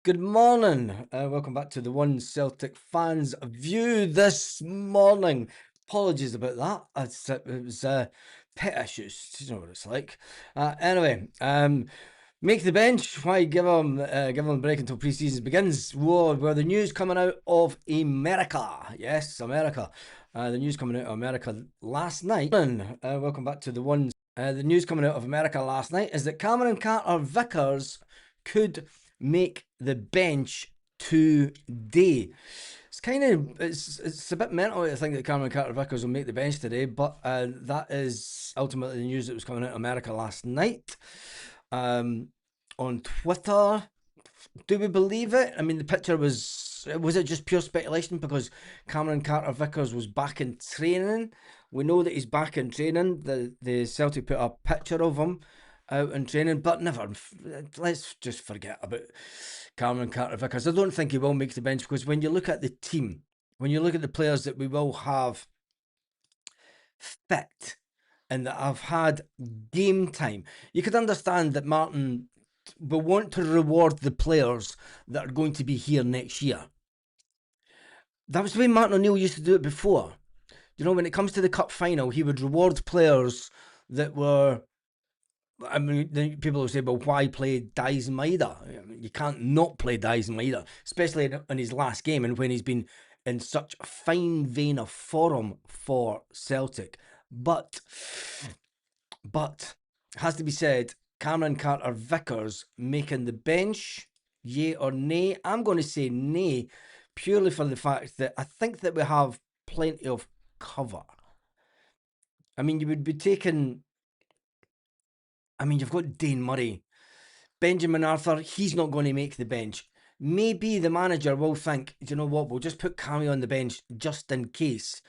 Good morning. Welcome back to the One Celtic Fans View this morning. Apologies about that. It was pet issues. You know what it's like. Anyway, make the bench. Why give them a break until pre-season begins? Whoa, well, the news coming out of America. Yes, America. The news coming out of America last night. Welcome back to the One. The news coming out of America last night is that Cameron Carter-Vickers could make the bench today. It's a bit mental to think that Cameron Carter-Vickers will make the bench today, but that is ultimately the news that was coming out of America last night. On Twitter, do we believe it? I mean, the picture was it just pure speculation because Cameron Carter-Vickers was back in training? We know that he's back in training. The Celtic put a picture of him out in training, but never. Let's just forget about Cameron Carter-Vickers. I don't think he will make the bench because when you look at the team, when you look at the players that we will have fit and that have had game time, you could understand that Martin will want to reward the players that are going to be here next year. That was the way Martin O'Neill used to do it before. You know, when it comes to the cup final, he would reward players that were. I mean, people will say, "Well, why play Dies Maida?" I mean, you can't not play Dies Maida, especially in his last game and when he's been in such a fine vein of form for Celtic. But it has to be said, Cameron Carter-Vickers making the bench, yay or nay? I'm going to say nay, purely for the fact that I think that we have plenty of cover. I mean, you would be taking. I mean, you've got Dane Murray, Benjamin Arthur. He's not going to make the bench. Maybe the manager will think, you know what, we'll just put Cammy on the bench just in case.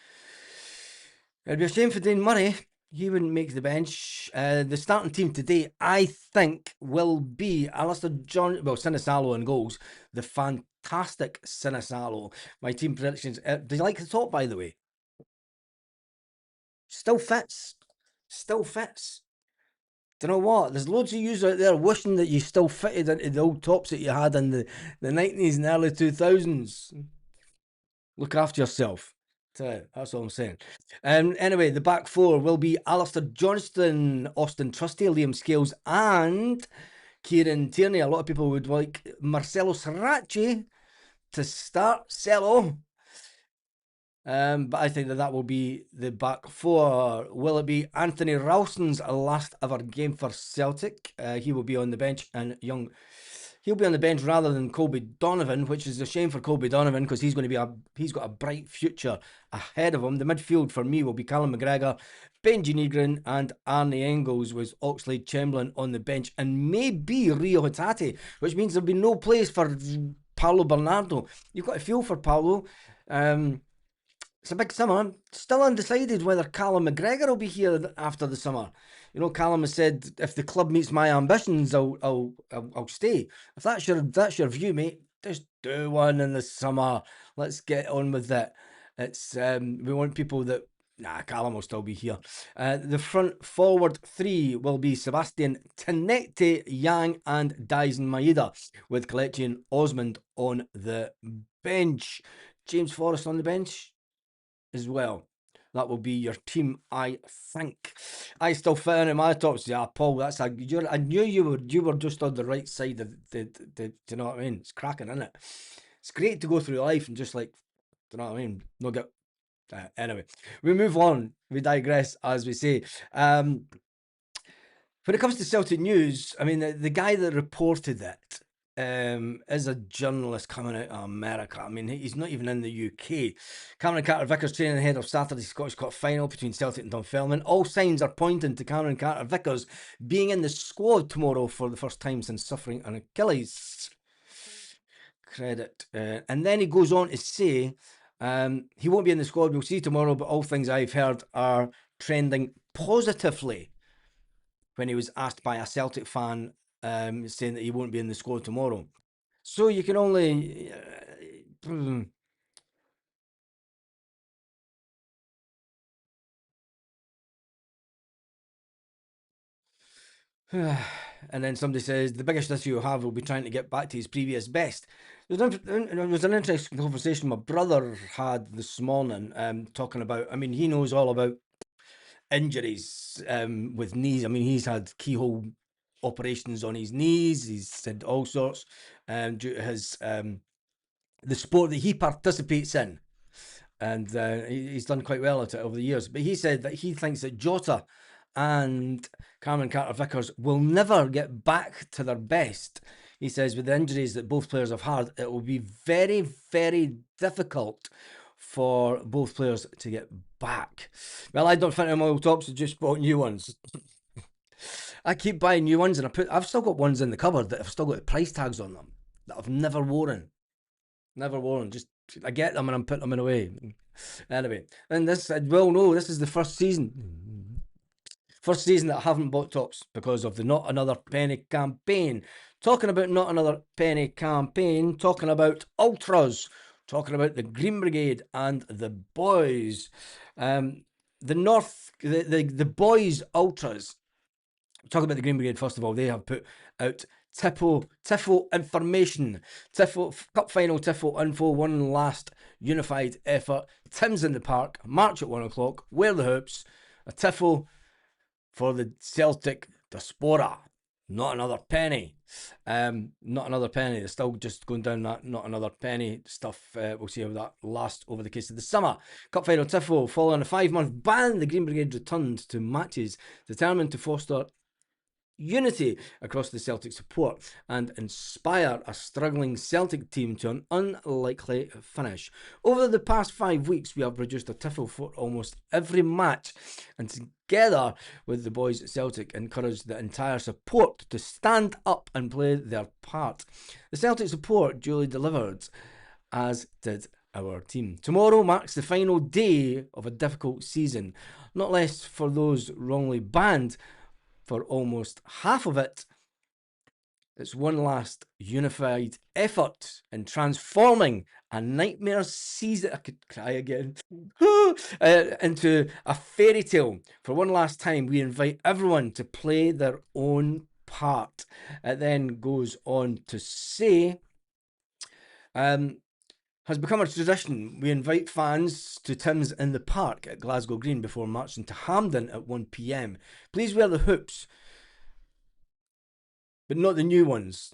It'd be a shame for Dane Murray. He wouldn't make the bench. The starting team today, I think, will be Alistair Sinisalo in goals. The fantastic Sinisalo. My team predictions. Do you like the top, by the way? Still fits. Still fits. Do you know what? There's loads of yous out there wishing that you still fitted into the old tops that you had in the 90s and early 2000s. Look after yourself. That's all I'm saying. Anyway, the back four will be Alistair Johnston, Austin Trusty, Liam Scales, and Kieran Tierney. A lot of people would like Marcelo Srirachi to start. Cello. But I think that will be the back four. Will it be Anthony Ralston's last ever game for Celtic? He will be on the bench, and he'll be on the bench rather than Colby Donovan, which is a shame for Colby Donovan because he's got a bright future ahead of him. The midfield for me will be Callum McGregor, Benji Negrin, and Arnie Engels with Oxlade Chamberlain on the bench, and maybe Rio Hatate, which means there'll be no place for Paulo Bernardo. You've got to feel for Paulo. It's a big summer. Still undecided whether Callum McGregor will be here after the summer. You know, Callum has said if the club meets my ambitions, I'll stay. If that's your view, mate, just do one in the summer. Let's get on with it. It's we want people that. Nah, Callum will still be here. The front forward three will be Sebastian Tinete, Yang, and Dyson Maeda, with Kelechi and Osmond on the bench. James Forrest on the bench as well. That will be your team, I think. I still fit in at my tops. Yeah, Paul, I knew you were just on the right side of the do you know what I mean? It's cracking, isn't it? It's great to go through life and just like, do you know what I mean? No get. Anyway, we move on. We digress, as we say. When it comes to Celtic news, I mean, the guy that reported it is a journalist coming out of America. I mean, he's not even in the UK. Cameron Carter-Vickers training ahead of Saturday's Scottish Cup final between Celtic and Dunfermline. All signs are pointing to Cameron Carter-Vickers being in the squad tomorrow for the first time since suffering an Achilles. Credit. And then he goes on to say he won't be in the squad. We'll see tomorrow, but all things I've heard are trending positively. When he was asked by a Celtic fan saying that he won't be in the squad tomorrow. So you can only... And then somebody says the biggest issue he'll have will be trying to get back to his previous best. It was an interesting conversation my brother had this morning, talking about. I mean, he knows all about injuries with knees. I mean, he's had keyhole operations on his knees. He's had all sorts due to his the sport that he participates in, and he's done quite well at it over the years. But he said that he thinks that Jota and Cameron Carter-Vickers will never get back to their best. He says with the injuries that both players have had, it will be very, very difficult for both players to get back. Well, I don't think my old tops, I just bought new ones. I keep buying new ones, and I've still got ones in the cupboard that have still got the price tags on them that I've never worn. Never worn. Just I get them and I'm putting them away. Anyway, and this, well, no, this is the first season that I haven't bought tops because of the Not Another Penny campaign. Talking about Not Another Penny campaign, talking about ultras, talking about the Green Brigade and the boys. The boys ultras. Talk about the Green Brigade first of all. They have put out Tifo information. Tifo Cup final Tifo info. One last unified effort. Tim's in the park. March at 1 o'clock. Wear the hoops. A Tifo for the Celtic diaspora. Not another penny. Not another penny. They're still just going down that not another penny stuff. We'll see how that lasts over the case of the summer. Cup final Tifo. Following a 5-month ban, the Green Brigade returned to matches, determined to foster unity across the Celtic support and inspire a struggling Celtic team to an unlikely finish. Over the past 5 weeks, we have produced a Tifo for almost every match, and together with the boys at Celtic, encouraged the entire support to stand up and play their part. The Celtic support duly delivered, as did our team. Tomorrow marks the final day of a difficult season, not less for those wrongly banned. For almost half of it, it's one last unified effort in transforming a nightmare season. I could cry again. Into a fairy tale. For one last time, we invite everyone to play their own part. It then goes on to say, has become a tradition. We invite fans to Tim's in the Park at Glasgow Green before marching to Hampden at 1 p.m. Please wear the hoops, but not the new ones.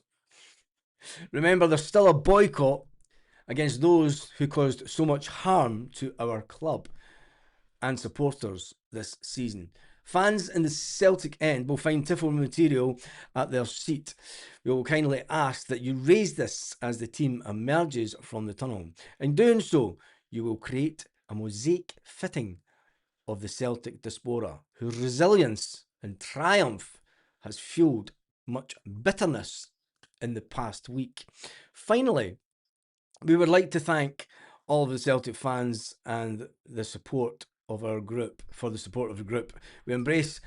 Remember, there's still a boycott against those who caused so much harm to our club and supporters this season. Fans in the Celtic end will find Tifo material at their seat. We will kindly ask that you raise this as the team emerges from the tunnel. In doing so, you will create a mosaic fitting of the Celtic diaspora, whose resilience and triumph has fueled much bitterness in the past week. Finally, we would like to thank all of the Celtic fans and the support of our group, for the support of the group. We embrace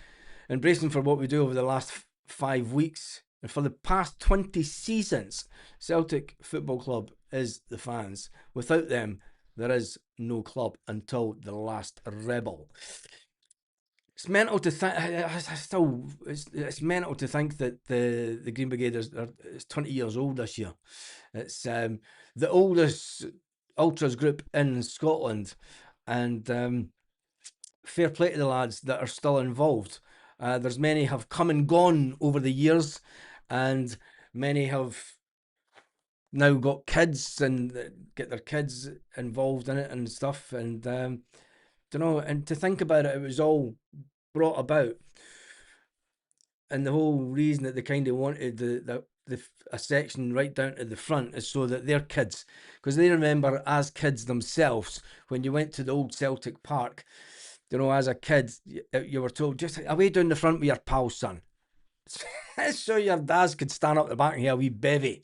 them for what we do over the last 5 weeks. And for the past 20 seasons, Celtic Football Club is the fans. Without them, there is no club until the last rebel. It's mental to think. It's mental to think that the Green Brigade is 20 years old this year. It's the oldest ultras group in Scotland, and fair play to the lads that are still involved. There's many have come and gone over the years, and many have now got kids and get their kids involved in it and stuff. And don't know. And to think about it, it was all brought about, and the whole reason that they kind of wanted a section right down to the front is so that their kids, because they remember as kids themselves when you went to the old Celtic Park. As a kid, you were told, just away down the front with your pals, son. So your dads could stand up the back and hear a wee bevy.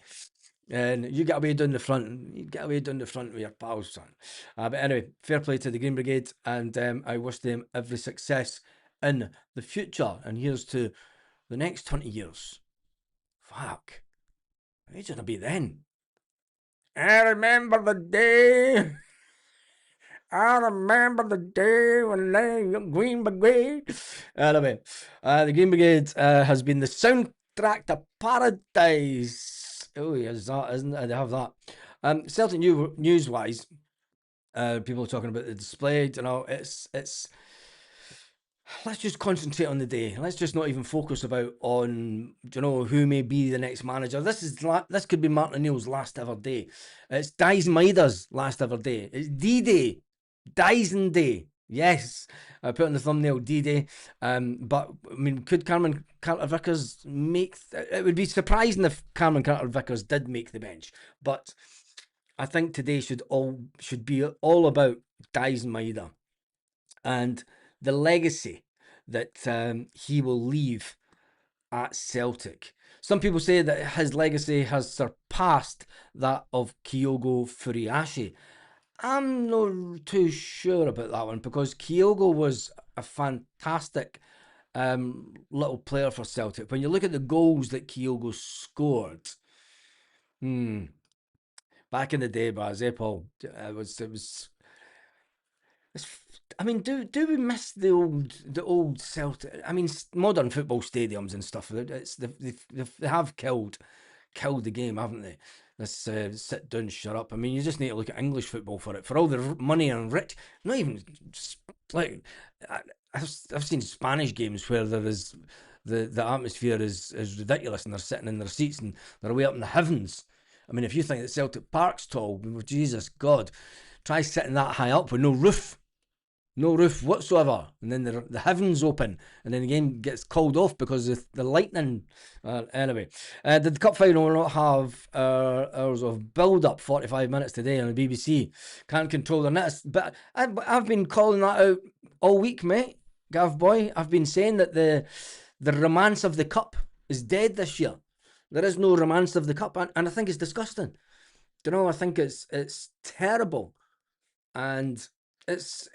And you get away down the front. You get away down the front with your pals, son. But anyway, fair play to the Green Brigade, and I wish them every success in the future. And here's to the next 20 years. Fuck. Who's gonna be then? I remember the day. I remember the day when the Green Brigade. Anyway, the Green Brigade has been the Tractor Paradise. Oh, yes, that, isn't it? They have that. Celtic news wise, people are talking about the display. You know, it's. Let's just concentrate on the day. Let's just not even focus about on who may be the next manager. This could be Martin O'Neill's last ever day. It's Dies Maida's last ever day. It's D-Day, Dyson Day. Yes, I put in the thumbnail D-Day. But I mean, could Cameron Carter-Vickers make? It would be surprising if Cameron Carter-Vickers did make the bench. But I think today should be all about Dies Maida and the legacy that he will leave at Celtic. Some people say that his legacy has surpassed that of Kyogo Furiashi. I'm not too sure about that one because Kyogo was a fantastic little player for Celtic. When you look at the goals that Kyogo scored, back in the day, Baz, Paul, it was I mean, do we miss the old Celtic? I mean, modern football stadiums and stuff. They have killed the game, haven't they? This sit down, shut up. I mean, you just need to look at English football for it. For all the money and rich, not even like I've seen Spanish games where there is the atmosphere is ridiculous, and they're sitting in their seats and they're way up in the heavens. I mean, if you think that Celtic Park's tall, Jesus God, try sitting that high up with no roof. No roof whatsoever, and then the heavens open, and then the game gets called off because of the lightning. Anyway, did the cup final not have hours of build-up? 45 minutes today on the BBC. Can't control their nets, but I've been calling that out all week, mate. Gav boy, I've been saying that the romance of the cup is dead this year. There is no romance of the cup, and I think it's disgusting. I think it's terrible, and it's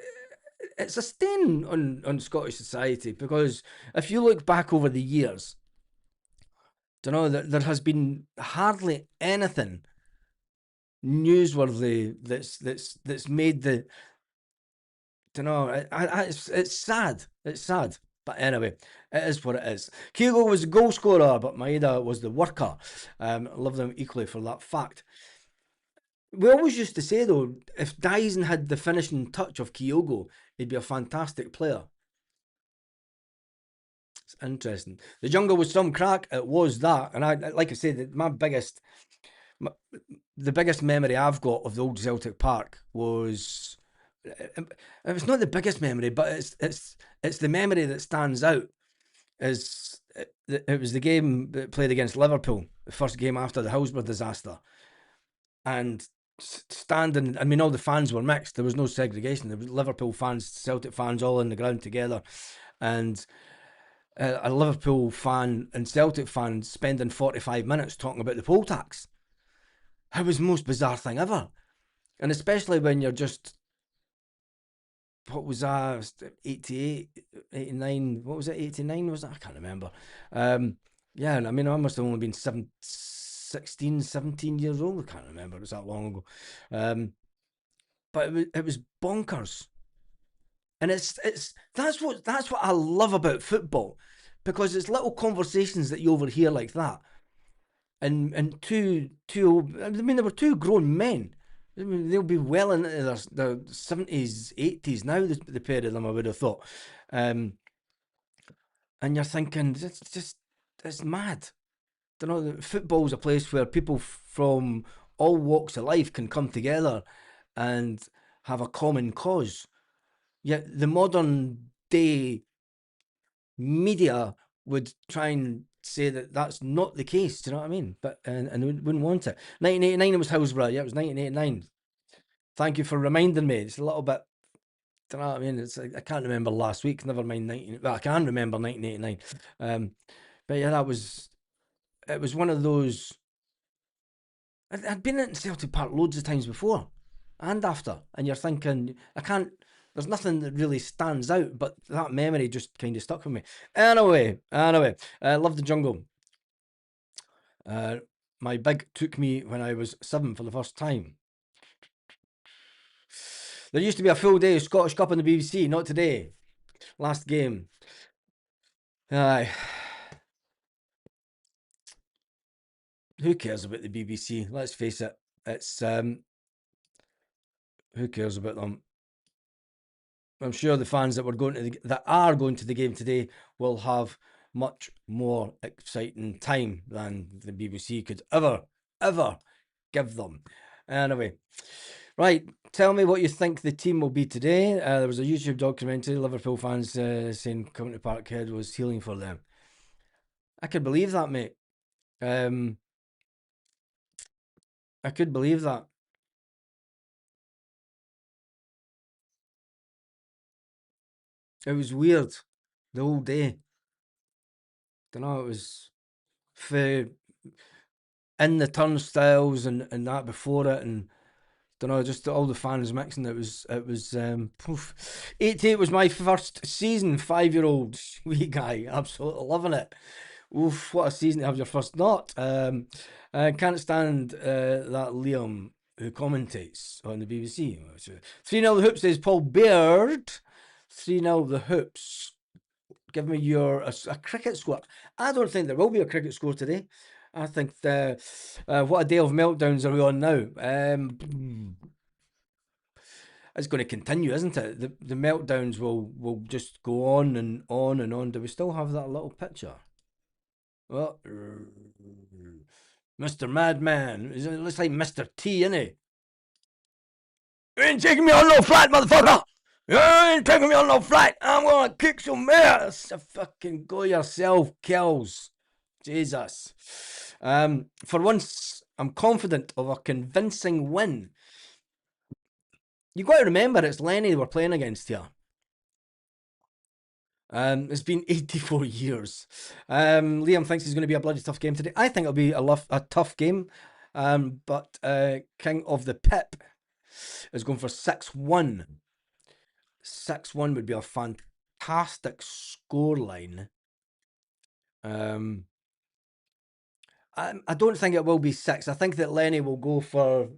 a stain on Scottish society because if you look back over the years, there has been hardly anything newsworthy that's made the. It's sad. It's sad. But anyway, it is what it is. Kyogo was the goal scorer, but Maeda was the worker. Love them equally for that fact. We always used to say, though, if Dyson had the finishing touch of Kyogo, he'd be a fantastic player. It's interesting. The jungle was some crack. It was that. And like I said, the biggest memory I've got of the old Celtic Park was. It was not the biggest memory, but it's the memory that stands out. It was the game that played against Liverpool, the first game after the Hillsborough disaster. And standing, I mean, all the fans were mixed. There was no segregation. There was Liverpool fans, Celtic fans, all in the ground together, and a Liverpool fan and Celtic fan spending 45 minutes talking about the poll tax. It was the most bizarre thing ever, and especially when you're just. What was that? 88, 89. What was it? 89 was that? I can't remember. Yeah, I mean, I must have only been 16, 17 years old. I can't remember. It was that long ago. But it was bonkers. And it's that's what I love about football, because it's little conversations that you overhear like that. And two I mean, there were two grown men. I mean, they'll be well into their 70s, 80s now, the pair of them, I would have thought. And you're thinking, it's mad. Football's a place where people from all walks of life can come together and have a common cause. Yet the modern day media would try and say that that's not the case. Do you know what I mean? But and they wouldn't want it. 1989 it was Hillsborough. Yeah, it was 1989. Thank you for reminding me. It's a little bit. Do you know what I mean? I can't remember last week. Never mind 19. Well, I can remember 1989. But yeah, it was one of those. I'd been in Celtic Park loads of times before and after, and you're thinking, I can't. There's nothing that really stands out, but that memory just kind of stuck with me. Anyway, love the jungle. My big took me when I was 7 for the first time. There used to be a full day of Scottish Cup on the BBC, not today. Last game. Aye. who cares about the BBC? Let's face it. It's who cares about them? I'm sure the fans that are going to the game today will have much more exciting time than the BBC could ever give them. Anyway, right. Tell me what you think the team will be today. There was a YouTube documentary. Liverpool fans saying coming to Parkhead was healing for them. I could believe that, mate. I could believe that. It was weird the whole day. Don't know. It was for in the turnstiles and that before it, and don't know, just all the fans mixing. It was 88 was my first season. 5-year-old wee guy, absolutely loving it. Oof, what a season to have your first. Not can't stand that Liam who commentates on the BBC. 3-0 the Hoops, says Paul Baird. 3-0 the Hoops. Give me your a cricket score. I don't think there will be a cricket score today. I think what a day of meltdowns are we on now? It's going to continue, isn't it? The meltdowns will just go on and on and on. Do we still have that little picture? Well, Mr. Madman. It looks like Mr. T, innit? You ain't taking me on no flight, motherfucker! You ain't taking me on no flight! I'm gonna kick some ass! Fucking go yourself, kills. Jesus. For once, I'm confident of a convincing win. You've got to remember it's Lenny we're playing against here. It's been 84 years. Liam thinks it's going to be a bloody tough game today. I think it'll be a tough game. But King of the Pip is going for 6-1. 6-1 would be a fantastic scoreline. I don't think it will be 6. I think that Lenny will go for.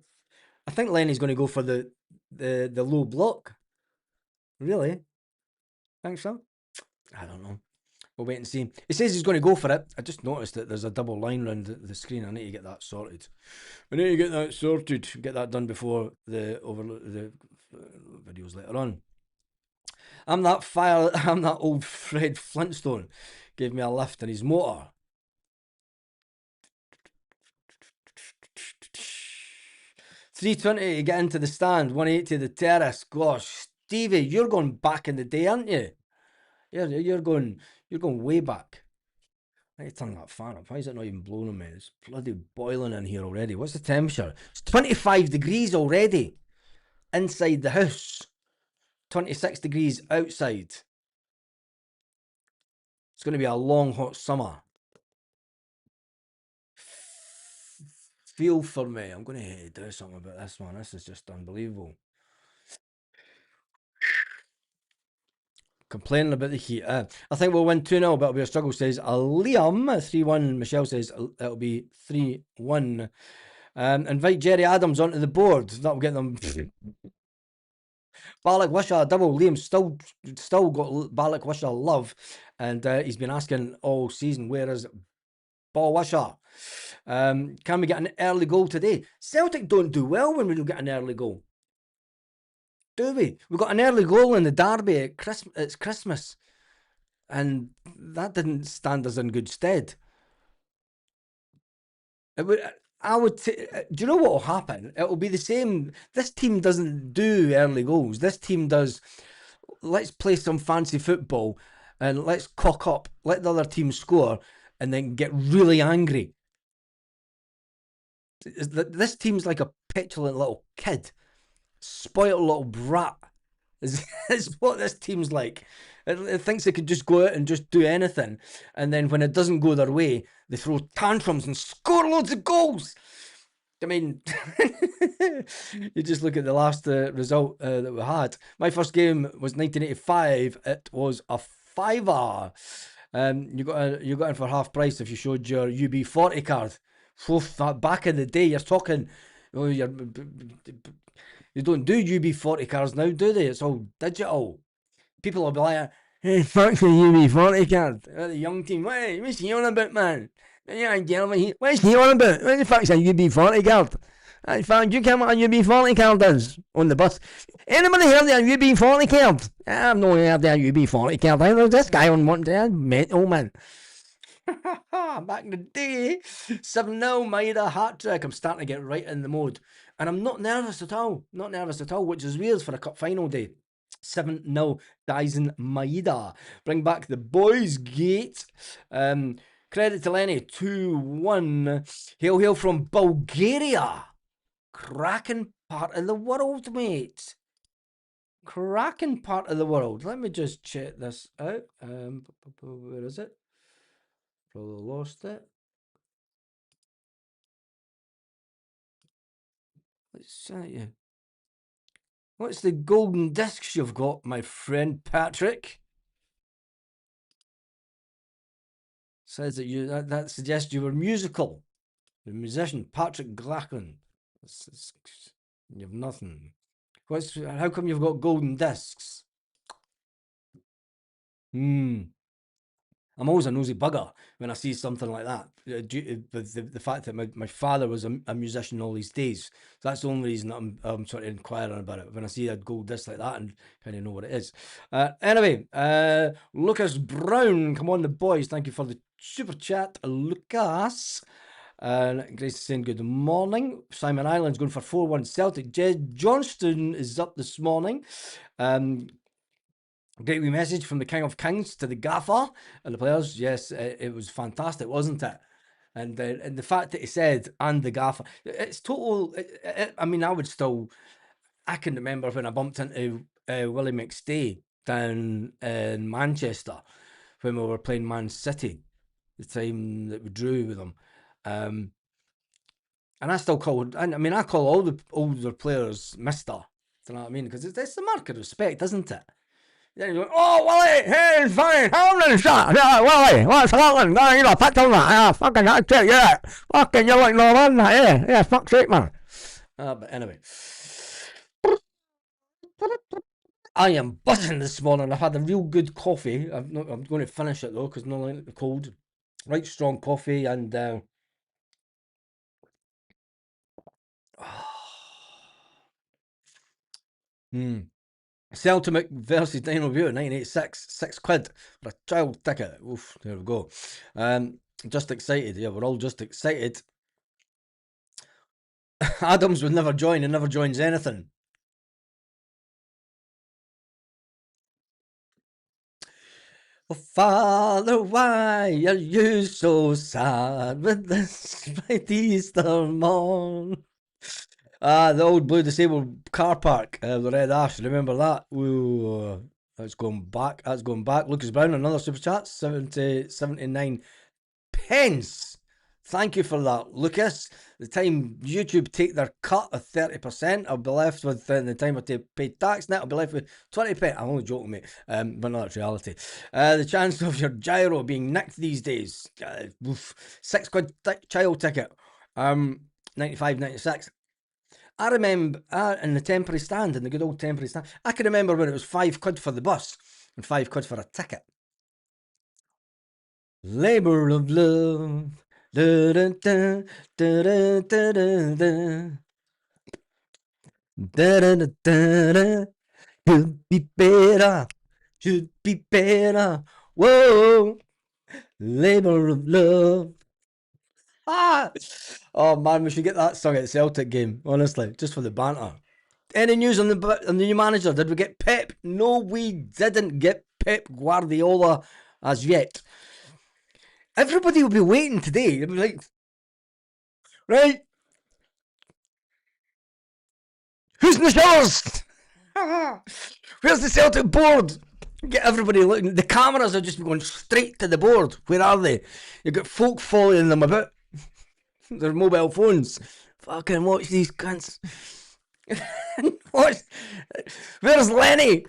I think Lenny's going to go for the low block. Really? Think so? I don't know. We'll wait and see. He says he's going to go for it. I just noticed that there's a double line around the screen. I need to get that sorted. Get that done before the videos later on. I'm that old Fred Flintstone. Gave me a lift in his motor. $3.20 to get into the stand. $1.80 the terrace. Gosh, Stevie, you're going back in the day, aren't you? You're going way back. I need to turn that fan up. Why is it not even blowing on me? It's bloody boiling in here already. What's the temperature? It's 25 degrees already inside the house. 26 degrees outside. It's going to be a long, hot summer. Feel for me. I'm going to do something about this one. This is just unbelievable. Complaining about the heat. I think we'll win 2-0, but it'll be a struggle, says Liam. 3-1. Michelle says it'll be 3-1. Invite Jerry Adams onto the board. That'll get them. Balak Wisha double. Liam still got Balak Wisha love, and he's been asking all season, where is Ball Wisha? Can we get an early goal today? Celtic don't do well when we don't get an early goal. Do we? We got an early goal in the derby at it's Christmas, and that didn't stand us in good stead. Do you know what will happen? It will be the same. This team doesn't do early goals. This team does. Let's play some fancy football, and let's cock up. Let the other team score, and then get really angry. This team's like a petulant little kid. Spoiled little brat is what this team's like. It thinks it could just go out and just do anything, and then when it doesn't go their way, they throw tantrums and score loads of goals. I mean, you just look at the last result that we had. My first game was 1985. It was a fiver. You got in for half price if you showed your UB40 card. Back in the day, you're talking. Oh, you don't do UB40 cards now, do they? It's all digital. People will be like, "Hey, fuck the UB40 card." The young team, what's you on about, man? Yeah, gentlemen, what's he on about? What the fuck's a UB40 card? In fact, you come on UB40 card is on the bus. Anybody heard of a UB40 card? I've no heard of a UB40 card. There's this guy on one day, mental man. Back in the day, 7-0, Maida hat trick. I'm starting to get right in the mode. And I'm not nervous at all. Not nervous at all, which is weird for a cup final day. 7-0, Dyson Maida. Bring back the boys' gate. Credit to Lenny, 2-1. Hail from Bulgaria. Cracking part of the world, mate. Cracking part of the world. Let me just check this out. Where is it? Probably lost it. Let's see. What's the golden discs you've got, my friend Patrick? Says that you that suggests you were musical. The musician Patrick Glacken. You've nothing. How come you've got golden discs? I'm always a nosy bugger when I see something like that. Due to the fact that my father was a musician all these days. So that's the only reason that I'm sort of inquiring about it. When I see a gold disc like that and kind of know what it is. Anyway, Lucas Brown, come on the boys. Thank you for the super chat, Lucas. Grace is saying good morning. Simon Island's going for 4-1 Celtic. Jed Johnston is up this morning. Great wee message from the King of Kings to the gaffer and the players. Yes, it was fantastic, wasn't it? And the fact that he said, and the gaffer, it's total. I mean, I can remember when I bumped into Willie McStay down in Manchester when we were playing Man City, the time that we drew with them. And I still called, I mean, I call all the older players Mister. Do you know what I mean? Because it's the mark of respect, isn't it? Then you go, oh, Willie, hey, fine, how many shot? Yeah, Willie, what's happening? You know, picked on that, yeah, fucking that's it, yeah. Fucking, you're like no man, that, yeah, fuck's sake, man. But anyway. I am buzzing this morning. I've had a real good coffee. I'm going to finish it though, because not like the cold. Right strong coffee and Celtic versus Dino View 986, £6 for a child ticket. Oof, there we go. Just excited. Yeah, we're all just excited. Adams would never join. He never joins anything. Oh, Father, why are you so sad with this bright Easter morn? The old blue disabled car park, the Red Ash. Remember that? Ooh, that's going back. That's going back. Lucas Brown, another super chat, 79 pence. Thank you for that, Lucas. The time YouTube take their cut of 30%, I'll be left with, the time I pay tax net, I'll be left with 20p. I'm only joking, mate, but no, that's reality. The chance of your gyro being nicked these days, £6 child ticket, 95, 96. I remember in the temporary stand, in the good old temporary stand, I can remember when it was £5 for the bus and £5 for a ticket. Labour of love. Da, da, da, da, da, da, da, da. Da, da, da, da, da. Should be better. Should be better. Whoa. Labour of love. Ah! Oh man, we should get that song at the Celtic game, honestly, just for the banter. Any news on the new manager? Did we get Pep? No, we didn't get Pep Guardiola as yet. Everybody will be waiting today. They'll be like, right, who's in the showers? Where's the Celtic board? Get everybody looking. The cameras are just going straight to the board. Where are they? You've got folk following them about their mobile phones. Fucking watch these cunts. Where's Lenny?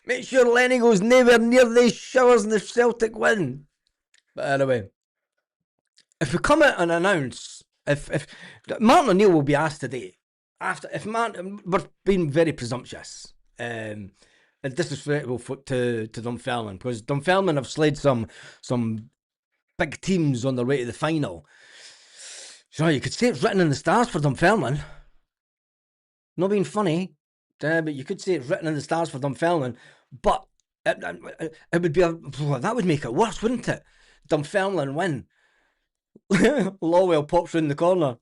Make sure Lenny goes nowhere near these showers and the Celtic win. But anyway, if we come out and announce, if Martin O'Neill will be asked today, we're being very presumptuous and disrespectful to Dunfermline, because Dunfermline have slayed some big teams on their way to the final. So you could say it's written in the stars for Dunfermline. Not being funny, but you could say it's written in the stars for Dunfermline. But it would be that would make it worse, wouldn't it? Dunfermline win. Lawwell pops round the corner.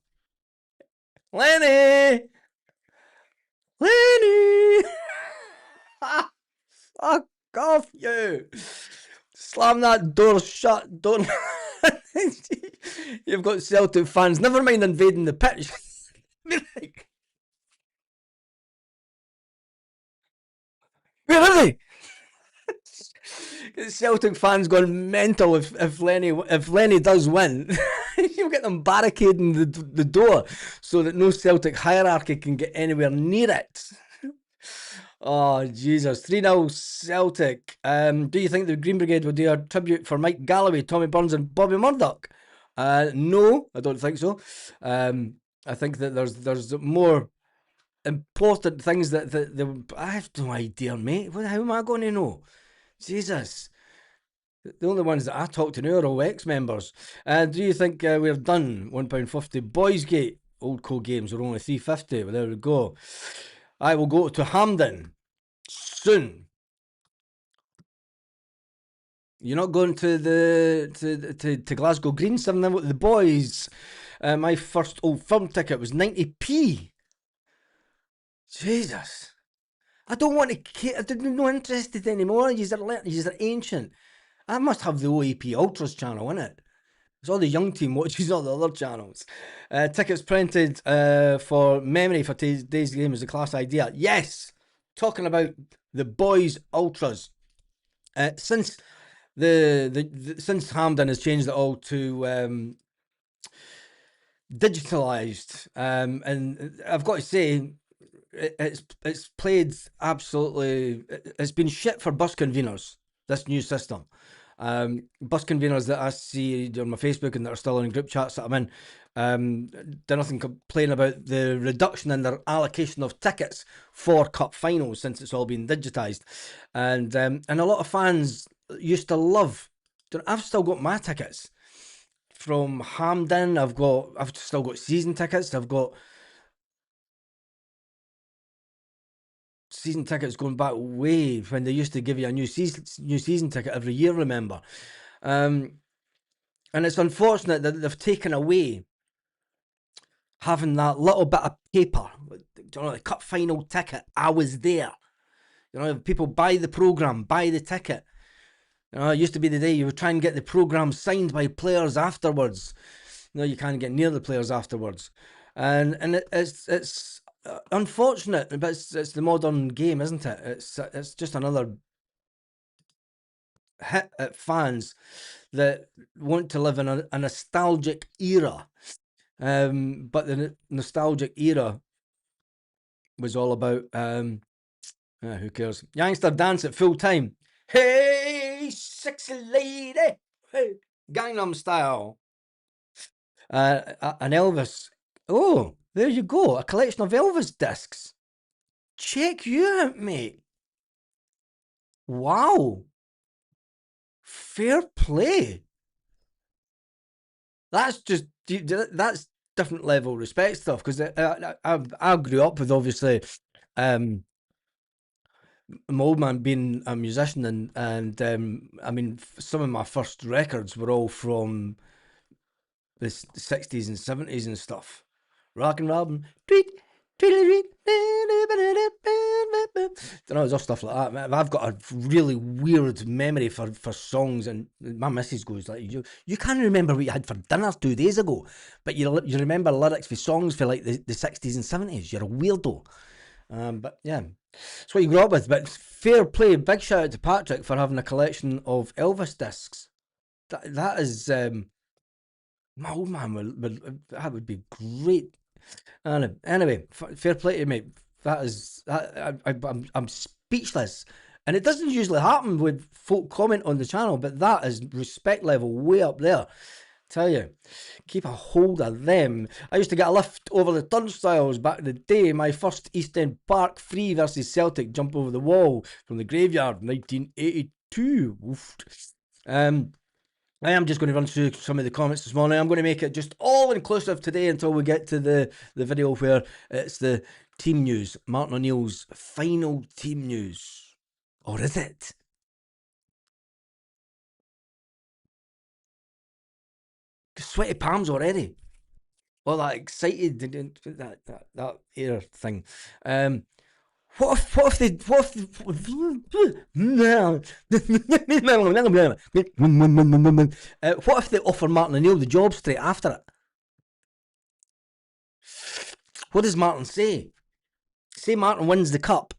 Lenny! Fuck off, you! Slam that door shut. Don't. You've got Celtic fans. Never mind invading the pitch. Where are they? Celtic fans going mental if Lenny does win. You'll get them barricading the door so that no Celtic hierarchy can get anywhere near it. Oh, Jesus. 3-0 Celtic. Do you think the Green Brigade will do a tribute for Mike Galloway, Tommy Burns and Bobby Murdoch? No, I don't think so. I think that there's more important things that I have no idea, mate. How am I going to know? Jesus. The only ones that I talk to now are all ex-members. Do you think we're done? £1.50. Boys Gate. Old Co games are only £3.50. Well, there we go. I will go to Hampden soon. You're not going to to Glasgow Green 7 with the boys. My first old film ticket was 90p. Jesus. I don't want to. I'm not interested anymore. You're ancient. I must have the OAP Ultras channel, innit? It's all the young team watches all the other channels. Tickets printed for memory for today's game is a class idea. Yes, talking about the boys Ultras. Since since Hampden has changed it all to digitalised, and I've got to say it's played absolutely. It's been shit for bus conveners. This new system. Bus conveners that I see on my Facebook and that are still in group chats that I'm in, do nothing complain about the reduction in their allocation of tickets for cup finals since it's all been digitised, and a lot of fans used to love. I've still got my tickets from Hampden. I've still got season tickets. I've got season tickets going back way when they used to give you a new season ticket every year, remember? And it's unfortunate that they've taken away having that little bit of paper, the cup final ticket. I was there. People buy the programme, buy the ticket. It used to be the day you would try and get the programme signed by players afterwards. You can't get near the players afterwards. And it's unfortunate, but it's the modern game, isn't it? It's just another hit at fans that want to live in a nostalgic era. But the nostalgic era was all about who cares? Youngster dance at full time. Hey, sexy lady, hey, Gangnam Style. An Elvis. Oh, there you go. A collection of Elvis discs. Check you out, mate. Wow. Fair play. That's different level respect stuff, because I grew up with, obviously, my old man being a musician, and I mean, some of my first records were all from the 60s and 70s and stuff. Rock and Robin. There's all stuff like that. I've got a really weird memory for songs, and my missus goes like, you can't remember what you had for dinner 2 days ago, but you remember lyrics for songs for like the 60s and 70s. You're a weirdo. But yeah, that's what you grew up with. But fair play. Big shout out to Patrick for having a collection of Elvis discs. That is my old man that would be great. Anyway, fair play to you, mate. I'm speechless, and it doesn't usually happen with folk comment on the channel, but that is respect level way up there. Tell you, keep a hold of them. I used to get a lift over the turnstiles back in the day. My first East End Park 3 versus Celtic jump over the wall from the graveyard, 1982. Oof. I am just going to run through some of the comments this morning. I'm going to make it just all inclusive today until we get to the video where it's the team news. Martin O'Neill's final team news. Or is it? Sweaty palms already. All that excited, that air thing. What if they what if they offer Martin O'Neill the job straight after it? What does Martin say? Say Martin wins the cup.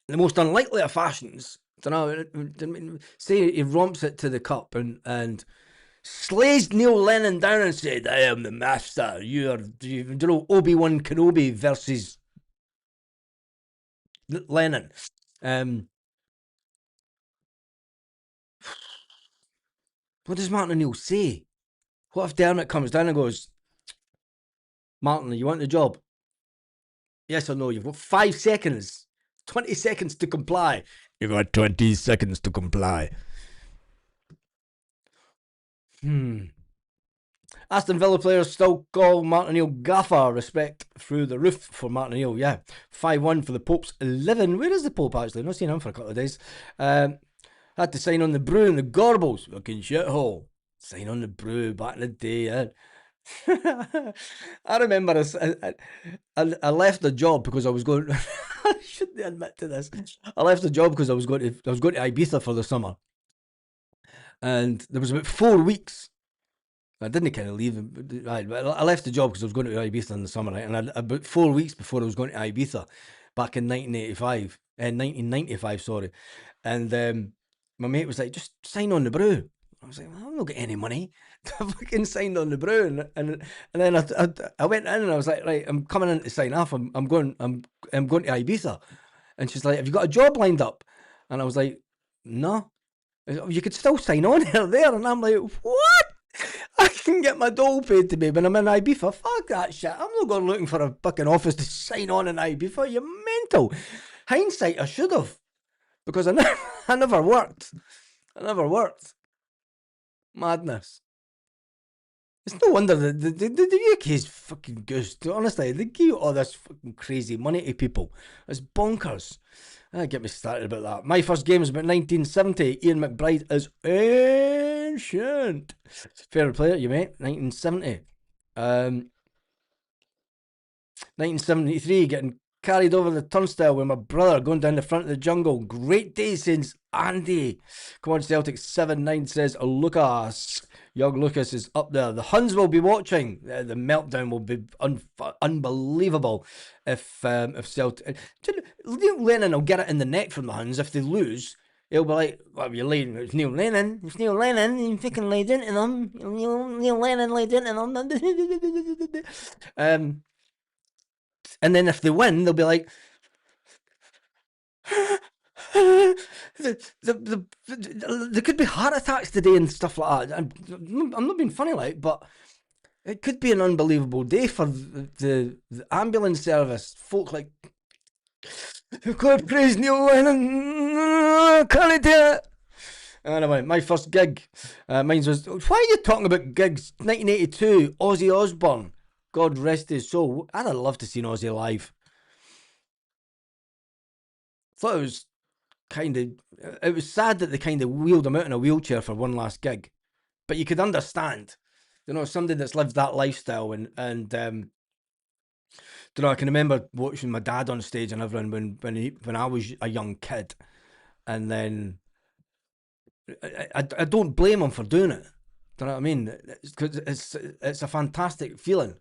The most unlikely of fashions. Say he romps it to the cup and slays Neil Lennon down and said, "I am the master. You know, Obi-Wan Kenobi versus Lennon." What does Martin O'Neill say? What if Dermot comes down and goes, "Martin, you want the job? Yes or no? You've got 5 seconds. 20 seconds to comply. You've got 20 seconds to comply." Aston Villa players still call Martin O'Neill gaffer. Respect through the roof for Martin O'Neill. Yeah, 5-1 for the Pope's 11. Where is the Pope actually? I've not seen him for a couple of days. Had to sign on the brew in the Gorbals. Fucking shithole. Sign on the brew back in the day. I remember I left the job because I was going. I shouldn't admit to this. I left the job because I was going to Ibiza for the summer, and there was about 4 weeks. I didn't kind of leave. I left the job because I was going to Ibiza in the summer, right? And about 4 weeks before I was going to Ibiza, back in 1995, sorry. And my mate was like, "Just sign on the brew." I was like, "Well, I've not got any money." I fucking signed on the brew, and then I went in and I was like, "Right, I'm coming in to sign off. I'm going to Ibiza," and she's like, "Have you got a job lined up?" And I was like, "No." "You could still sign on there," and I'm like, "What? I can get my dole paid to me when I'm in Ibiza. Fuck that shit. I'm not going looking for a fucking office to sign on in Ibiza. You're mental." Hindsight, I should have, because I never worked. Madness. It's no wonder the UK's fucking goose. Honestly, they give all this fucking crazy money to people. It's bonkers. Get me started about that. My first game was about 1970. Ian McBride is ancient. Fair play, you mate. 1970. 1973, getting carried over the turnstile with my brother going down the front of the jungle. Great day since Andy. Come on, Celtic 7-9 says Lucas. Young Lucas is up there. The Huns will be watching. The meltdown will be unbelievable if Celtic. Lennon will get it in the neck from the Huns if they lose. He'll be like, "Well, you're laying. It's Neil Lennon. It's Neil Lennon. You fucking laid into them. Neil Lennon laid into them." And then if they win, they'll be like, there could be heart attacks today and stuff like that. I'm not being funny, like, but it could be an unbelievable day for the ambulance service. Folk like, "God praise Neil Lennon, can't do it." Anyway, my first gig, mine was, why are you talking about gigs? 1982, Ozzy Osbourne. God rest his soul. I'd have loved to see Ozzy live. Thought it was it was sad that they kind of wheeled him out in a wheelchair for one last gig, but you could understand, somebody that's lived that lifestyle and I can remember watching my dad on stage and everything when I was a young kid, and then I don't blame him for doing it. Do you know what I mean? Because it's a fantastic feeling.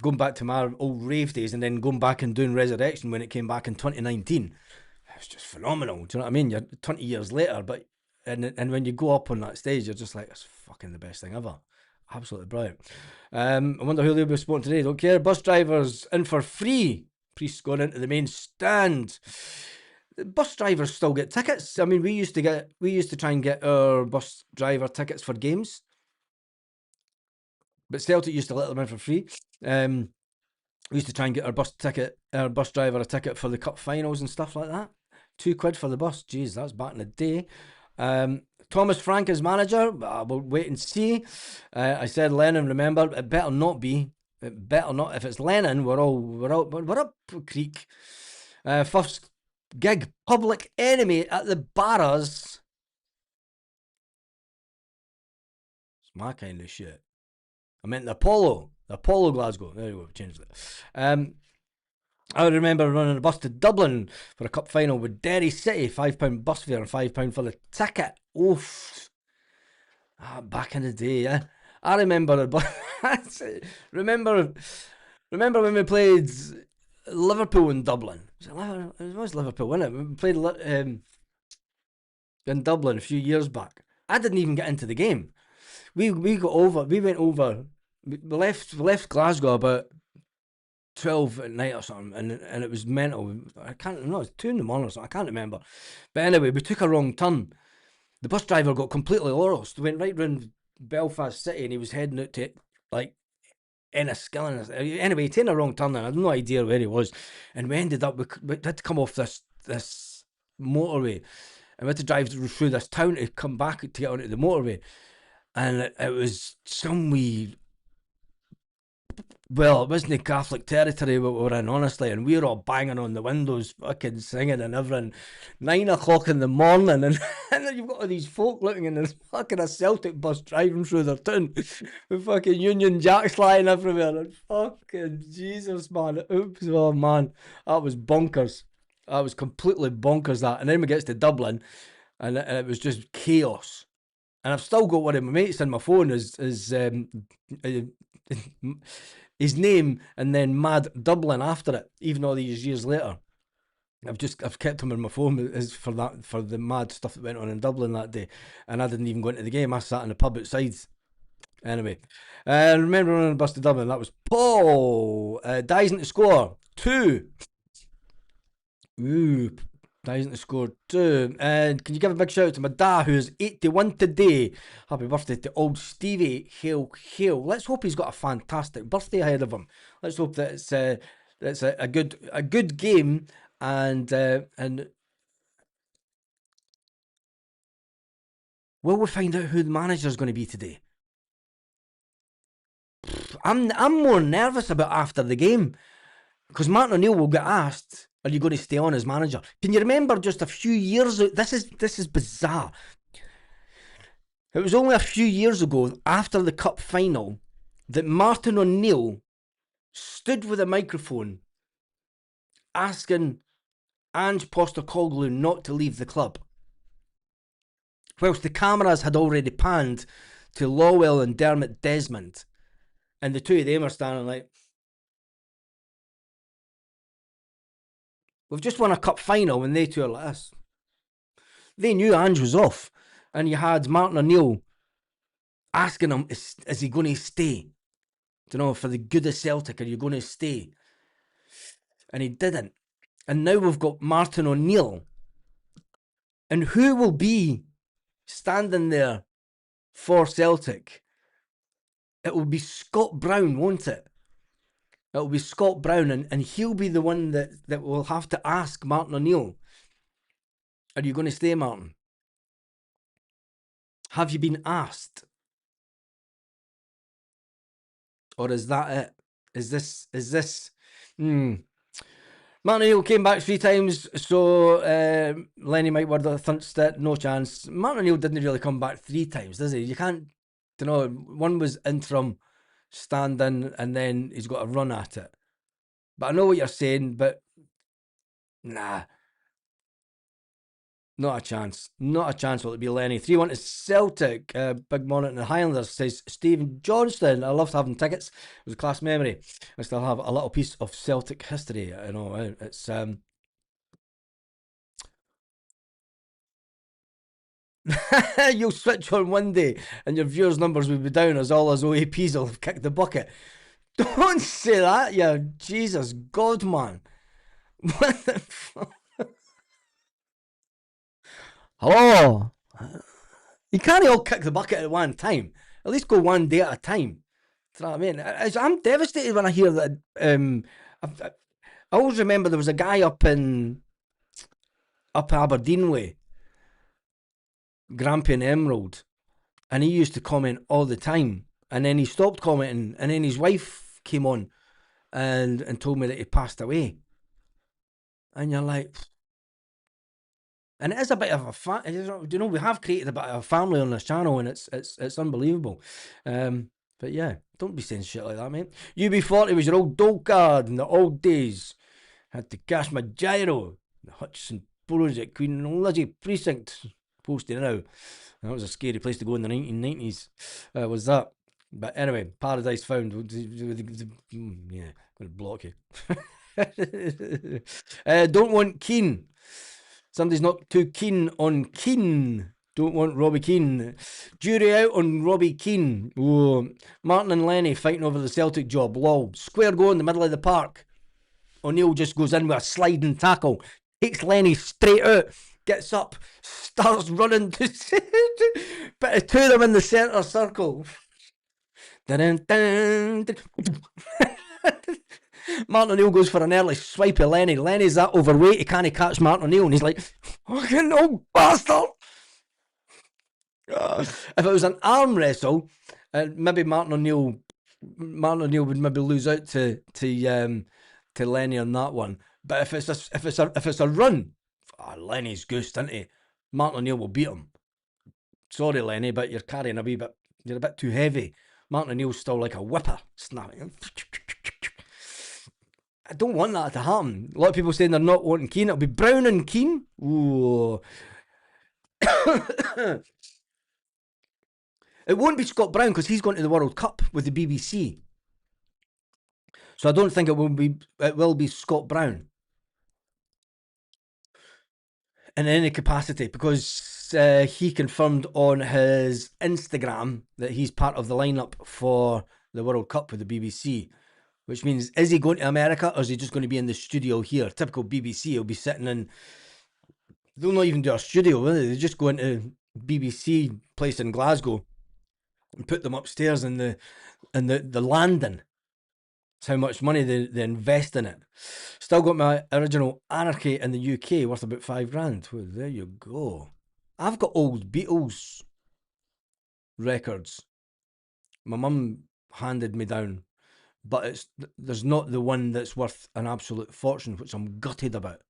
Going back to my old rave days and then going back and doing Resurrection when it came back in 2019, it's just phenomenal. Do you know what I mean? You're 20 years later, but and when you go up on that stage, you're just like, it's fucking the best thing ever. Absolutely brilliant. I wonder who they'll be supporting today. Don't care. Bus drivers in for free. Priests going into the main stand. Bus drivers still get tickets. I mean, we used to try and get our bus driver tickets for games, but Celtic used to let them in for free. We used to try and get our bus driver a ticket for the cup finals and stuff like that. £2 for the bus. Jeez, that's back in the day. Thomas Frank as manager. We'll wait and see. I said Lennon. Remember, it better not be. It better not. If it's Lennon, we're up creek. First gig, Public Enemy at the Barras. It's my kind of shit. I meant the Apollo Glasgow. There you go, changed it. I remember running a bus to Dublin for a cup final with Derry City, £5 bus fare and £5 for the ticket. Oof. Back in the day, yeah. I remember remember when we played Liverpool in Dublin. It was Liverpool, wasn't it? We played in Dublin a few years back. I didn't even get into the game. We went over. We left Glasgow about 12 at night or something, and it was mental. I can't remember, it was 2 in the morning or something, I can't remember. But anyway, we took a wrong turn. The bus driver got completely lost, went right round Belfast City, and he was heading out to, like, Enniskillen. Anyway, he taken a wrong turn, and I had no idea where he was. And we ended up, we had to come off this motorway, and we had to drive through this town to come back to get onto the motorway. And it was some wee... Well, it wasn't Catholic territory we were in, honestly, and we were all banging on the windows, fucking singing and everything. 9 o'clock in the morning, and then you've got all these folk looking in this fucking a Celtic bus driving through their town with fucking Union Jacks flying everywhere, and fucking Jesus, man. Oops, oh man, that was bonkers. That was completely bonkers, that. And then we get to Dublin, and it was just chaos. And I've still got one of my mates in my phone his name and then Mad Dublin after it, even all these years later. I've kept him in my phone for the mad stuff that went on in Dublin that day, and I didn't even go into the game. I sat in the pub outside. Anyway, I remember running the bus to Dublin. That was Paul Dyson to score 2. Ooh, Dyson to score 2. And can you give a big shout out to my dad, who's 81 today? Happy birthday to old Stevie. Hail, hail. Let's hope he's got a fantastic birthday ahead of him. Let's hope that it's a good game, and will we find out who the manager's going to be today? I'm more nervous about after the game, because Martin O'Neill will get asked, are you going to stay on as manager? Can you remember just a few years ago? This is bizarre. It was only a few years ago, after the cup final, that Martin O'Neill stood with a microphone asking Ange Postecoglou not to leave the club, whilst the cameras had already panned to Lawwell and Dermot Desmond, and the two of them are standing like, we've just won a cup final, and they two are like this. They knew Ange was off, and you had Martin O'Neill asking him, is he going to stay? You know, for the good of Celtic, are you going to stay? And he didn't. And now we've got Martin O'Neill. And who will be standing there for Celtic? It will be Scott Brown, won't it? It will be Scott Brown, and he'll be the one that will have to ask Martin O'Neill, are you going to stay, Martin? Have you been asked? Or is that it? Is this... Martin O'Neill came back 3 times, so Lenny might word the thunced it, no chance. Martin O'Neill didn't really come back 3 times, does he? You can't, one was interim, stand-in, and then he's got a run at it. But I know what you're saying, but nah. Not a chance. Not a chance will it be Lenny. 3-1 to Celtic. Big morning in the Highlanders, says Stephen Johnston. I loved having tickets. It was a class memory. I still have a little piece of Celtic history. I know, it's... You'll switch on one day and your viewers' numbers will be down as all his OAPs will have kicked the bucket. Don't say that, you Jesus God, man. What the fuck? Hello. You can't all kick the bucket at one time. At least go one day at a time. Do you know what I mean? I'm devastated when I hear that. I always remember there was a guy up in up Aberdeen way, Grampian Emerald, and he used to comment all the time. And then he stopped commenting, and then his wife came on and told me that he passed away. And you're like, and it is a bit of a we have created a bit of a family on this channel, and it's unbelievable. But yeah, don't be saying shit like that, mate. UB40 was your old dole card in the old days. Had to cash my gyro. The Hutchison Burrows at Queen Lizzie Precinct. Posting now. That was a scary place to go in the 1990s. Was that? But anyway, Paradise Found. Yeah, I'm going to block you. Don't want Keane. Somebody's not too keen on Keane. Don't want Robbie Keane. Jury out on Robbie Keane. Ooh. Martin and Lenny fighting over the Celtic job. Lol. Square go in the middle of the park. O'Neill just goes in with a sliding tackle. Takes Lenny straight out. Gets up. Starts running. But two of them in the centre circle. Martin O'Neill goes for an early swipe of Lenny. Lenny's that overweight, he can't catch Martin O'Neill, and he's like, fucking old bastard. If it was an arm wrestle, maybe Martin O'Neill would maybe lose out to Lenny on that one. But if it's a run, Lenny's goosed, isn't he? Martin O'Neill will beat him. Sorry, Lenny, but you're carrying a wee bit. You're a bit too heavy. Martin O'Neill's still like a whipper, snapping. I don't want that to happen. A lot of people saying they're not wanting Keane. It'll be Brown and Keane. Ooh. It won't be Scott Brown because he's going to the World Cup with the BBC. So I don't think it will be Scott Brown in any capacity, because he confirmed on his Instagram that he's part of the lineup for the World Cup with the BBC. Which means, is he going to America, or is he just going to be in the studio here? Typical BBC, he'll be sitting in... They'll not even do a studio, will they? They just go into BBC place in Glasgow and put them upstairs in the landing. That's how much money they invest in it. Still got my original Anarchy in the UK, worth about £5,000. Well, there you go. I've got old Beatles records. My mum handed me down. But there's not the one that's worth an absolute fortune, which I'm gutted about.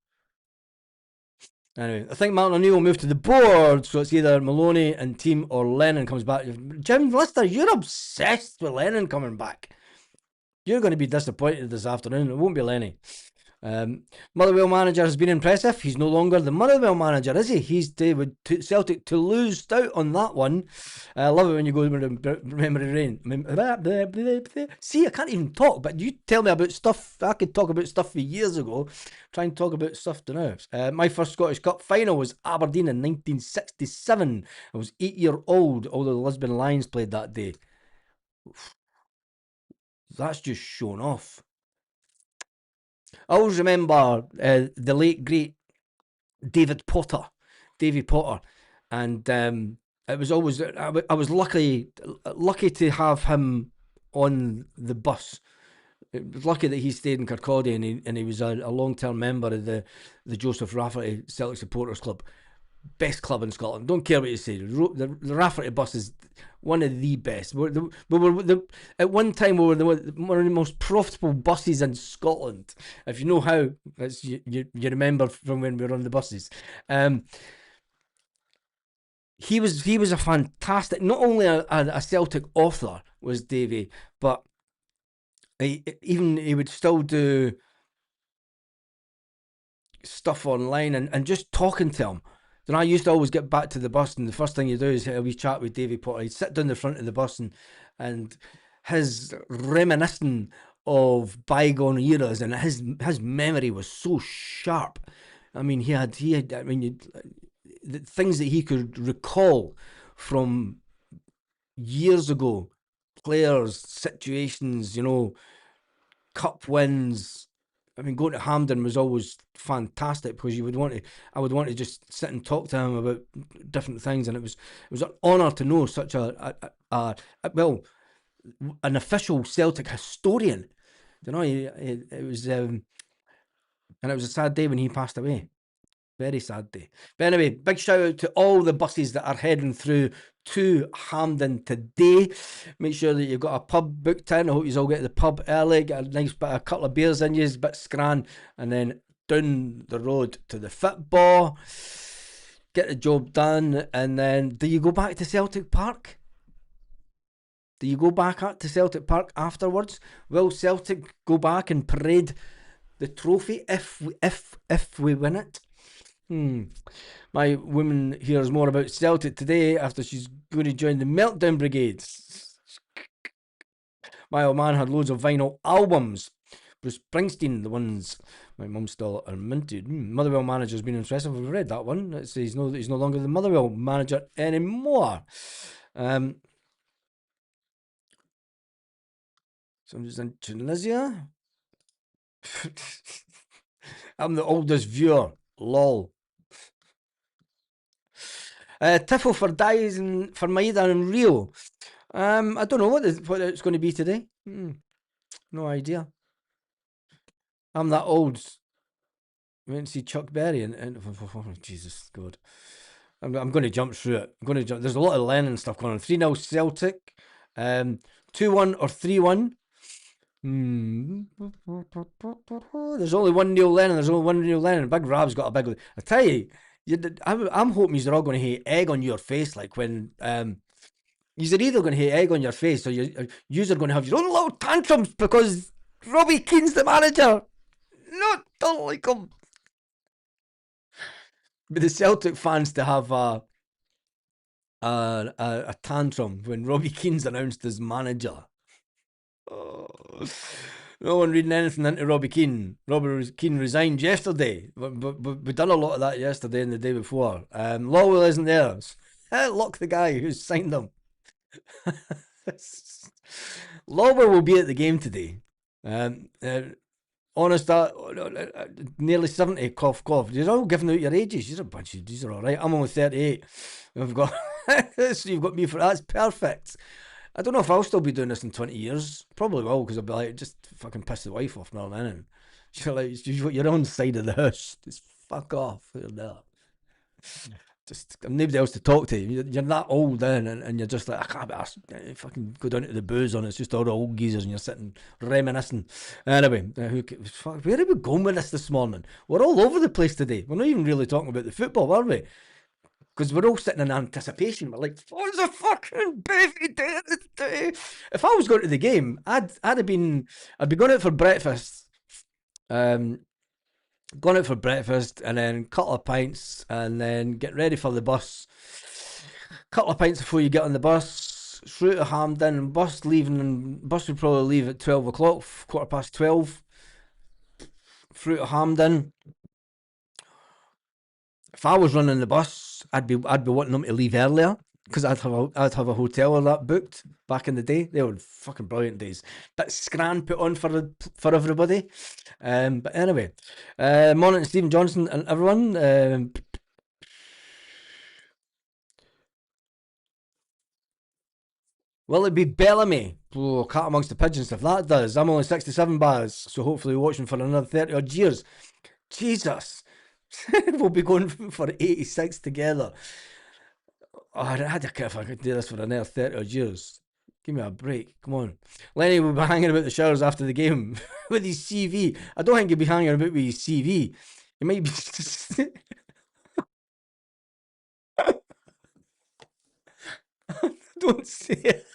Anyway, I think Martin O'Neill will move to the board, so it's either Maloney and team or Lennon comes back. Jim Lister, you're obsessed with Lennon coming back. You're going to be disappointed this afternoon. It won't be Lenny. Motherwell manager has been impressive. He's no longer the Motherwell manager, is he? He's with Celtic to lose out on that one. I love it when you go memory lane. See, I can't even talk, but you tell me about stuff. I could talk about stuff for years ago. Try and talk about stuff to now. My first Scottish Cup final was Aberdeen in 1967. I was 8-year-old, although the Lisbon Lions played that day. That's just shown off. I always remember the late great Davy Potter, and it was always I was lucky to have him on the bus. It was lucky that he stayed in Kirkcaldy, and he was a long-term member of the Joseph Rafferty Celtic Supporters Club. Best club in Scotland. Don't care what you say. The Rafferty bus is one of the best. At one time we were one of the most profitable buses in Scotland. If you know how, you remember from when we were on the buses. He was a fantastic. Not only a Celtic author was Davy, but he would still do stuff online and just talking to him. Then I used to always get back to the bus, and the first thing you do is have a wee chat with Davy Potter. He'd sit down the front of the bus, and his reminiscing of bygone eras, and his memory was so sharp. I mean, he had the things that he could recall from years ago, players, situations, cup wins. I mean, going to Hampden was always fantastic because I would want to just sit and talk to him about different things, and it was an honour to know such an official Celtic historian. It was, and it was a sad day when he passed away. Very sad day. But anyway, big shout out to all the buses that are heading through to Hampden today. Make sure that you've got a pub booked in. I hope you all get to the pub early, get a nice bit, a couple of beers in you, a bit scran, and then down the road to the football. Get the job done, and then do you go back to Celtic Park? Do you go back up to Celtic Park afterwards? Will Celtic go back and parade the trophy if we win it? My woman hears more about Celtic today after she's going to join the Meltdown Brigade. My old man had loads of vinyl albums. Bruce Springsteen, the ones my mum still are minted. Motherwell manager's been impressive. We've read that one. It's, he's no longer the Motherwell manager anymore. So I'm just in Tunisia. I'm the oldest viewer. Lol. Tiffle for Dies and for Maida and Rio. I don't know what it's going to be today. No idea. I'm that old. We went to see Chuck Berry and oh, Jesus God. I'm going to jump through it. I'm going to jump. There's a lot of Lennon stuff going on. 3-0 Celtic. 2-1 or 3-1. There's only 1-0 Lennon. There's only 1-0 Lennon. Big Rab's got a big. I tell you, I'm hoping you're all going to hate egg on your face, like when you're either going to hate egg on your face or you're going to have your own little tantrums because Robbie Keane's the manager. No, don't like him. But the Celtic fans to have a tantrum when Robbie Keane's announced as manager. Oh. No one reading anything into Robbie Keane. Robbie Keane resigned yesterday. We done a lot of that yesterday and the day before. Lowell isn't there. Lock the guy who's signed them. Lowell will be at the game today. Honest, nearly 70, cough. You're all giving out your ages. You're a bunch of, these are all right. I'm only 38. We've got, so you've got me for that's perfect. I don't know if I'll still be doing this in 20 years. Probably will, because I'll be like, just fucking piss the wife off now and then. And you're like, you're on the side of the house. Just fuck off. Just nobody else to talk to. You're that old then, and you're just like, I can't be asked. Fucking go down to the booze on it. It's just all the old geezers, and you're sitting reminiscing. Anyway, where are we going with this morning? We're all over the place today. We're not even really talking about the football, are we? Because we're all sitting in anticipation. We're like, what's a fucking busy day today? If I was going to the game, I'd be going out for breakfast. Gone out for breakfast and then couple of pints and then get ready for the bus. Couple of pints before you get on the bus. Through to Hampden. Bus would probably leave at 12 o'clock, 12:15. Through to Hampden. If I was running the bus, I'd be wanting them to leave earlier because I'd have a hotel or that booked back in the day. They were fucking brilliant days. Bit scran put on for everybody. But anyway, morning to Stephen Johnson and everyone. Will it be Bellamy? Oh, cat amongst the pigeons if that does. I'm only 67 bars, so hopefully watching for another 30 odd years. Jesus. We'll be going for 86 together. Oh, I had to care if I could do this for another 30 odd years. Give me a break. Come on. Lenny will be hanging about the showers after the game with his CV. I don't think he'll be hanging about with his CV. He might be. Don't say it.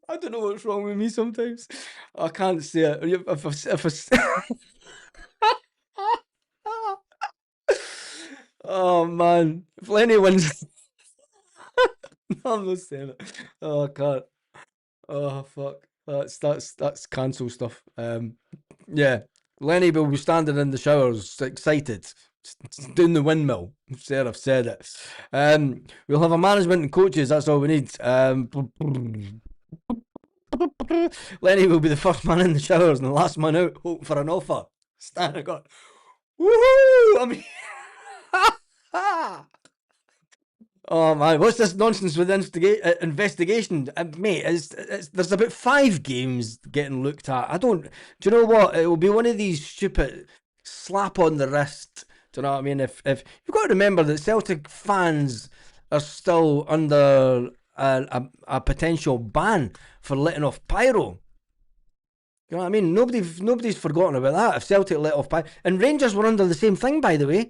I don't know what's wrong with me sometimes. I can't say it. Oh man, if Lenny wins, no, I'm not saying it. Oh, I can't. Oh fuck, that's cancel stuff. Yeah, Lenny will be standing in the showers, excited, doing the windmill. Sir, I've said it. We'll have a management and coaches. That's all we need. Lenny will be the first man in the showers and the last man out, hoping for an offer. Stan, I got, woohoo! I mean, Oh man, what's this nonsense with investigation, mate? There's about 5 games getting looked at. I don't. Do you know what? It will be one of these stupid slap on the wrist. Do you know what I mean? If you've got to remember that Celtic fans are still under a potential ban for letting off pyro. You know what I mean? Nobody's forgotten about that. If Celtic let off pyro, and Rangers were under the same thing, by the way.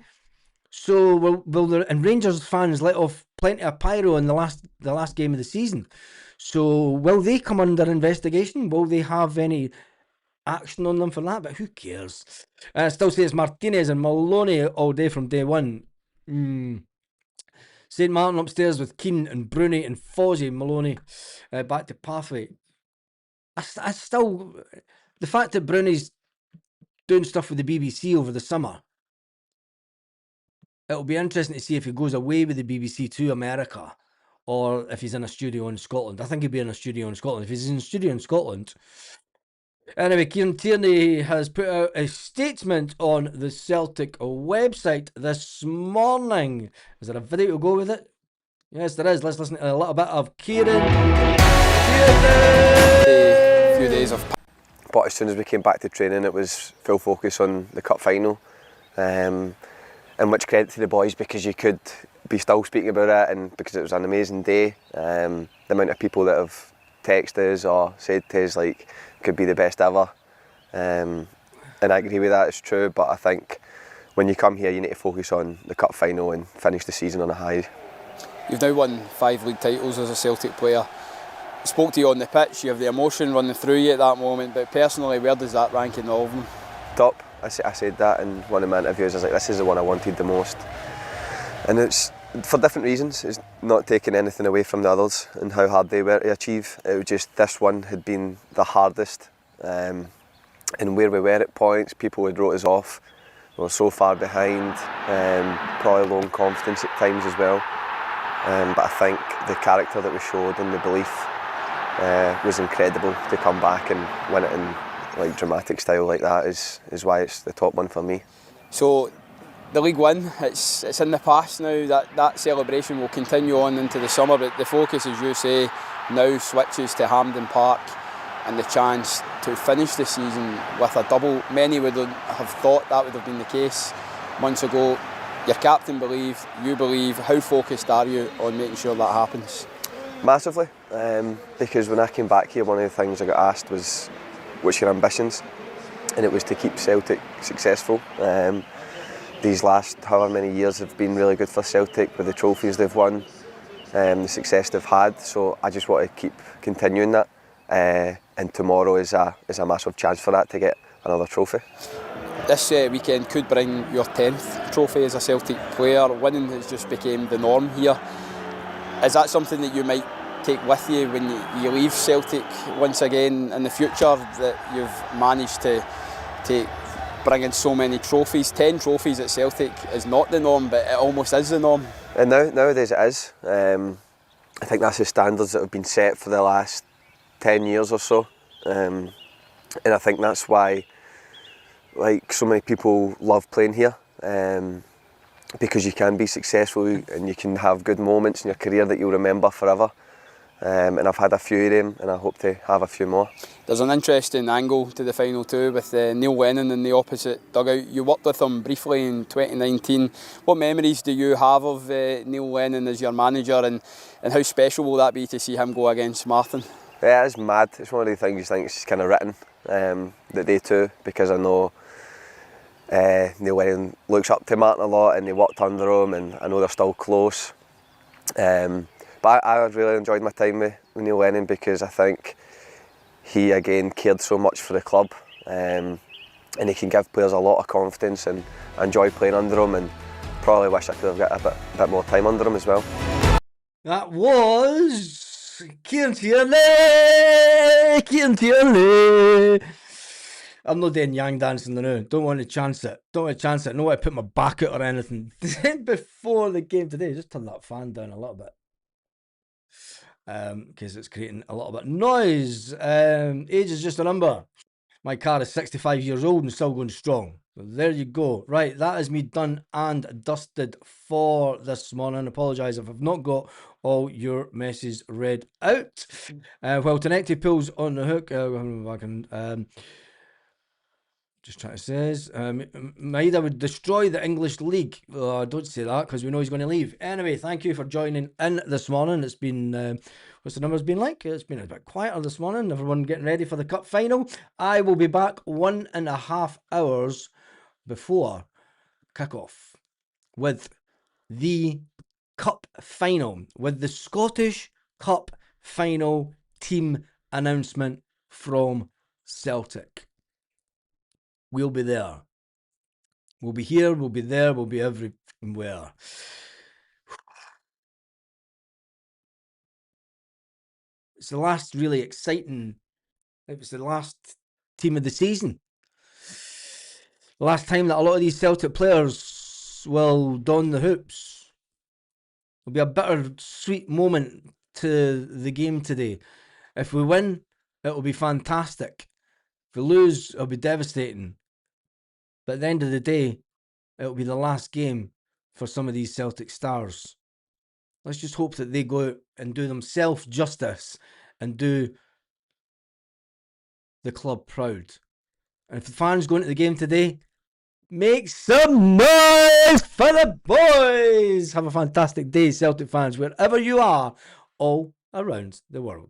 So and Rangers fans let off plenty of pyro in the last game of the season. So will they come under investigation? Will they have any action on them for that? But who cares? Still says Martinez and Maloney all day from day one. St. Martin upstairs with Keane and Bruni and Fozzie. Maloney back to Pathway. I still, the fact that Bruni's doing stuff with the BBC over the summer, it'll be interesting to see if he goes away with the BBC to America or if he's in a studio in Scotland. I think he'd be in a studio in Scotland. If he's in a studio in Scotland. Anyway, Kieran Tierney has put out a statement on the Celtic website this morning. Is there a video to go with it? Yes, there is. Let's listen to a little bit of Kieran Tierney. A few days of, but as soon as we came back to training, it was full focus on the cup final. And much credit to the boys because you could be still speaking about it, and because it was an amazing day. The amount of people that have texted us or said to us like could be the best ever, and I agree with that. It's true, but I think when you come here, you need to focus on the cup final and finish the season on a high. You've now won 5 league titles as a Celtic player. I spoke to you on the pitch. You have the emotion running through you at that moment, but personally, where does that rank in all of them? Top. I said that in one of my interviews. I was like, this is the one I wanted the most, and it's for different reasons. It's not taking anything away from the others and how hard they were to achieve. It was just this one had been the hardest, and where we were at points, people had wrote us off. We were so far behind, probably low in confidence at times as well. But I think the character that we showed and the belief was incredible to come back and win it in like dramatic style like that is why it's the top one for me. So the league win, it's in the past now. That celebration will continue on into the summer, but the focus, as you say, now switches to Hampden Park and the chance to finish the season with a double. Many would have thought that would have been the case months ago. Your captain believed, you believe. How focused are you on making sure that happens? Massively, because when I came back here, one of the things I got asked was, what's your ambitions? And it was to keep Celtic successful. These last however many years have been really good for Celtic with the trophies they've won, the success they've had. So I just want to keep continuing that. And tomorrow is a massive chance for that, to get another trophy. This weekend could bring your 10th trophy as a Celtic player. Winning has just become the norm here. Is that something that you might take with you when you leave Celtic once again in the future, that you've managed to bring in so many trophies? 10 trophies at Celtic is not the norm, but it almost is the norm. And nowadays it is. I think that's the standards that have been set for the last 10 years or so. And I think that's why like so many people love playing here. Because you can be successful and you can have good moments in your career that you'll remember forever. And I've had a few of them, and I hope to have a few more. There's an interesting angle to the final too with Neil Lennon in the opposite dugout. You worked with him briefly in 2019. What memories do you have of Neil Lennon as your manager, and how special will that be to see him go against Martin? Yeah, it's mad. It's one of the things you think it's kind of written, that they two, because I know Neil Lennon looks up to Martin a lot and they worked under him, and I know they're still close. But I really enjoyed my time with Neil Lennon, because I think he again cared so much for the club, and he can give players a lot of confidence, and I enjoy playing under him, and probably wish I could have got a bit more time under him as well. That was Kieran Tierney! Kieran Tierney! I'm not doing yang dancing now. Don't want to chance it. Don't want to chance it. I don't want to put my back out or anything. Before the game today, just turn that fan down a little bit. Because it's creating a little bit of noise. Age is just a number. My car is 65 years old and still going strong. So there you go. Right, that is me done and dusted for this morning. Apologise if I've not got all your messages read out. While Tenecti pulls on the hook, just trying to say, Maida would destroy the English league. Don't say that because we know he's going to leave. Anyway, thank you for joining in this morning. It's been, what's the numbers been like? It's been a bit quieter this morning. Everyone getting ready for the cup final. I will be back 1.5 hours before kick-off with the cup final, with the Scottish Cup final team announcement from Celtic. We'll be there. We'll be here, we'll be there, we'll be everywhere. It's the last really exciting, it was the last team of the season. The last time that a lot of these Celtic players will don the hoops. It'll be a bittersweet moment to the game today. If we win, it'll be fantastic. If we lose, it'll be devastating. But at the end of the day, it'll be the last game for some of these Celtic stars. Let's just hope that they go out and do themselves justice and do the club proud. And if the fans go into the game today, make some noise for the boys! Have a fantastic day, Celtic fans, wherever you are, all around the world.